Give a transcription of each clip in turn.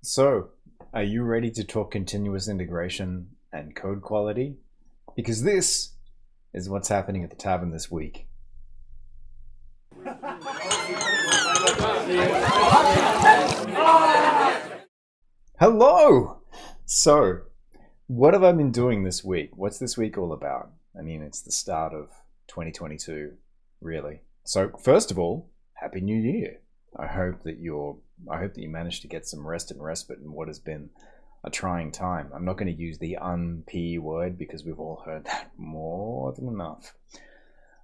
So, are you ready to talk continuous integration and code quality? Because this is what's happening at the Tavern this week. Hello! So, what have I been doing this week? What's this week all about? I mean, it's the start of 2022, really. So, first of all, Happy New Year. I hope that you managed to get some rest and respite in what has been a trying time. I'm not going to use the un-P word because we've all heard that more than enough.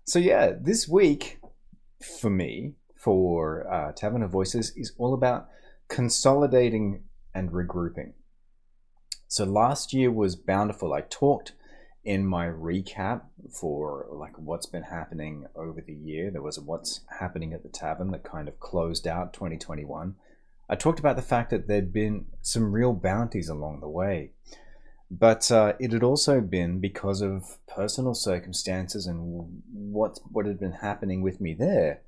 So yeah, this week for me, for Tavern of Voices, is all about consolidating and regrouping. So last year was bountiful. I talked in my recap for like what's been happening over the year. There was what's happening at the Tavern that kind of closed out 2021. I talked about the fact that there'd been some real bounties along the way, but it had also been because of personal circumstances and what had been happening with me there.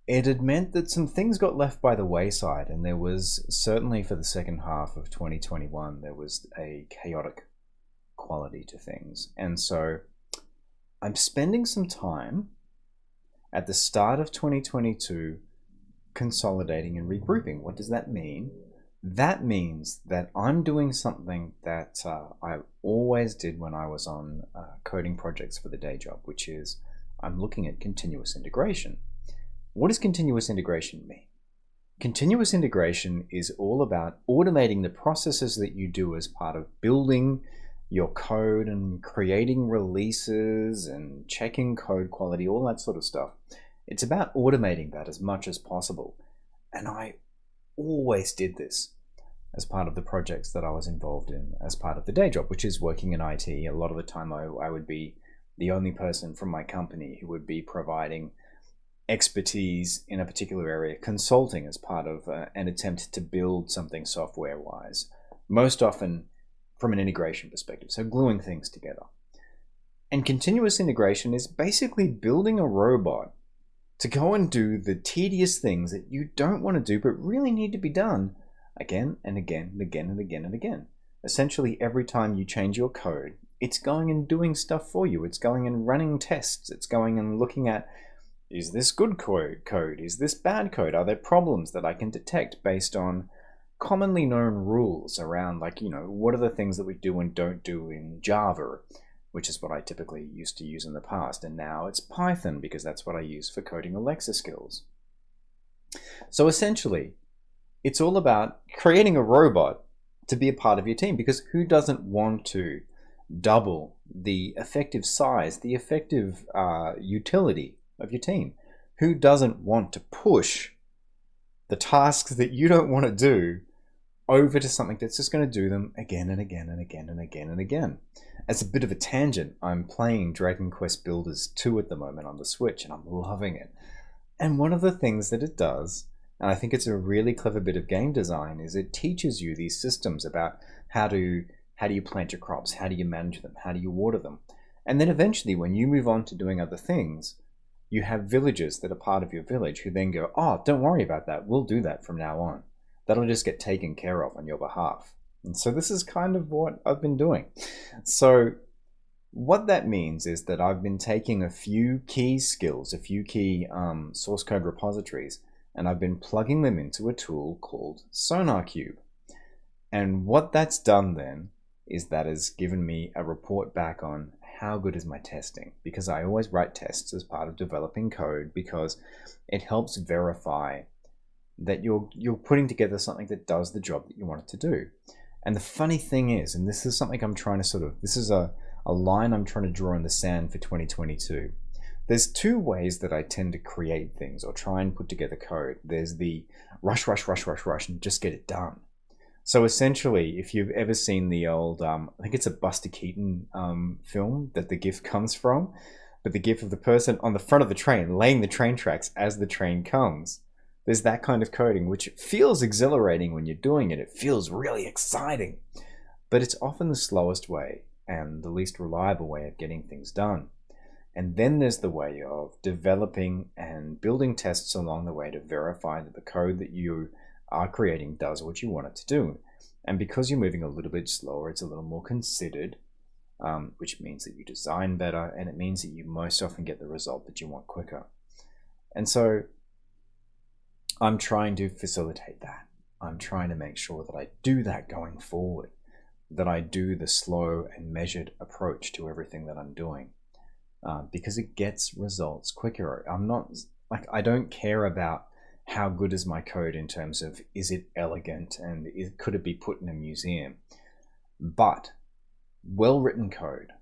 It had meant that some things got left by the wayside, and there was certainly for the second half of 2021 there was a chaotic quality to things. And so I'm spending some time at the start of 2022 consolidating and regrouping. What does that mean? That means that I'm doing something that I always did when I was on coding projects for the day job, which is I'm looking at continuous integration. What does continuous integration mean? Continuous integration is all about automating the processes that you do as part of building your code and creating releases and checking code quality, all that sort of stuff. It's about automating that as much as possible. And I always did this as part of the projects that I was involved in as part of the day job, which is working in IT. A lot of the time I would be the only person from my company who would be providing expertise in a particular area, consulting as part of an attempt to build something software-wise, most often from an integration perspective, so gluing things together. And continuous integration is basically building a robot to go and do the tedious things that you don't want to do but really need to be done again and again and again and again and again. Essentially, every time you change your code, it's going and doing stuff for you. It's going and running tests. It's going and looking at, is this good code? Is this bad code? Are there problems that I can detect based on commonly known rules around, like, what are the things that we do and don't do in Java, which is what I typically used to use in the past. And now it's Python because that's what I use for coding Alexa skills. So essentially, it's all about creating a robot to be a part of your team, because who doesn't want to double the effective size, the effective utility of your team? Who doesn't want to push the tasks that you don't want to do over to something that's just going to do them again and again and again and again and again? As a bit of a tangent, I'm playing Dragon Quest Builders 2 at the moment on the Switch, and I'm loving it. And one of the things that it does, and I think it's a really clever bit of game design, is it teaches you these systems about how do you plant your crops, how do you manage them, how do you water them. And then eventually, when you move on to doing other things, you have villagers that are part of your village who then go, oh, don't worry about that, we'll do that from now on. That'll just get taken care of on your behalf. And so this is kind of what I've been doing. So what that means is that I've been taking a few key skills, a few key source code repositories, and I've been plugging them into a tool called SonarQube. And what that's done then is that has given me a report back on how good is my testing, because I always write tests as part of developing code, because it helps verify that you're putting together something that does the job that you want it to do. And the funny thing is, and this is something I'm trying to this is a line I'm trying to draw in the sand for 2022. There's two ways that I tend to create things or try and put together code. There's the rush, and just get it done. So essentially, if you've ever seen the old, I think it's a Buster Keaton film that the GIF comes from, but the GIF of the person on the front of the train laying the train tracks as the train comes. There's that kind of coding, which feels exhilarating when you're doing it. It feels really exciting, but it's often the slowest way and the least reliable way of getting things done. And then there's the way of developing and building tests along the way to verify that the code that you R creating does what you want it to do. And because you're moving a little bit slower, it's a little more considered, which means that you design better, and it means that you most often get the result that you want quicker. And so I'm trying to facilitate that. I'm trying to make sure that I do that going forward, that I do the slow and measured approach to everything that I'm doing, because it gets results quicker. I'm not like, I don't care about how good is my code in terms of, is it elegant and could it be put in a museum? But well-written code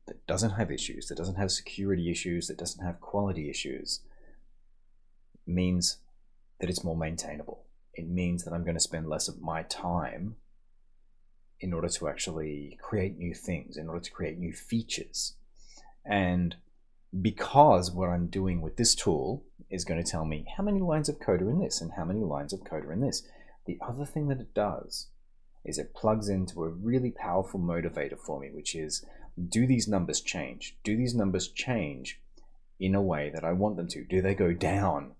that doesn't have issues, that doesn't have security issues, that doesn't have quality issues, means that it's more maintainable. It means that I'm going to spend less of my time in order to actually create new things, in order to create new features. And because what I'm doing with this tool is going to tell me how many lines of code are in this and how many lines of code are in this. The other thing that it does is it plugs into a really powerful motivator for me, which is, do these numbers change? Do these numbers change in a way that I want them to? Do they go down?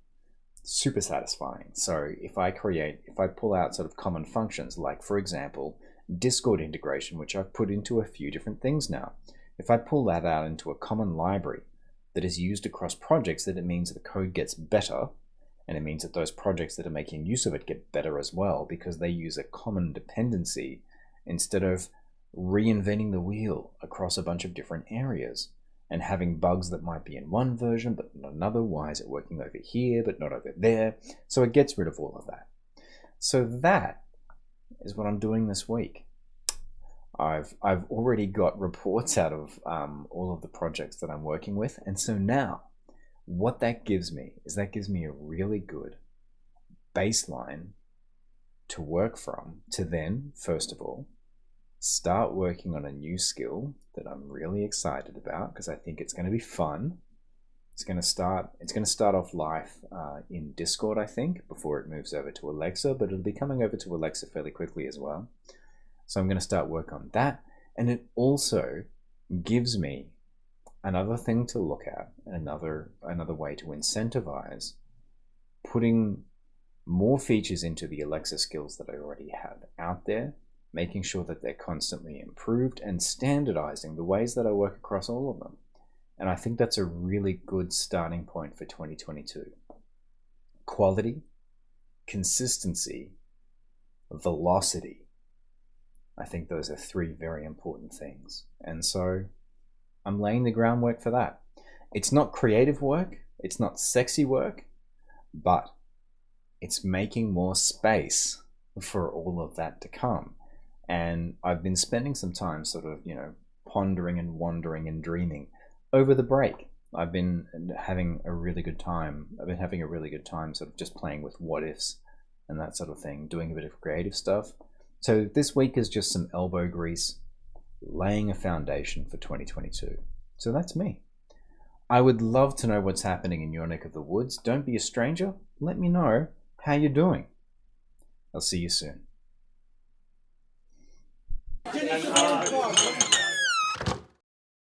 Super satisfying. So if I pull out sort of common functions, like for example, Discord integration, which I've put into a few different things now. If I pull that out into a common library that is used across projects, then it means that the code gets better, and it means that those projects that are making use of it get better as well, because they use a common dependency instead of reinventing the wheel across a bunch of different areas and having bugs that might be in one version but not another. Why is it working over here but not over there? So it gets rid of all of that. So that is what I'm doing this week. I've already got reports out of all of the projects that I'm working with, and so now what that gives me is, that gives me a really good baseline to work from, to then, first of all, start working on a new skill that I'm really excited about, because I think it's going to be fun. It's going to start off life in Discord, I think, before it moves over to Alexa, but it'll be coming over to Alexa fairly quickly as well. So I'm going to start work on that, and it also gives me another thing to look at, another way to incentivize putting more features into the Alexa skills that I already have out there, making sure that they're constantly improved, and standardizing the ways that I work across all of them. And I think that's a really good starting point for 2022. Quality, consistency, velocity. I think those are three very important things. And so I'm laying the groundwork for that. It's not creative work, it's not sexy work, but it's making more space for all of that to come. And I've been spending some time sort of, pondering and wandering and dreaming over the break. I've been having a really good time. Sort of just playing with what ifs and that sort of thing, doing a bit of creative stuff. So this week is just some elbow grease, laying a foundation for 2022. So that's me. I would love to know what's happening in your neck of the woods. Don't be a stranger. Let me know how you're doing. I'll see you soon.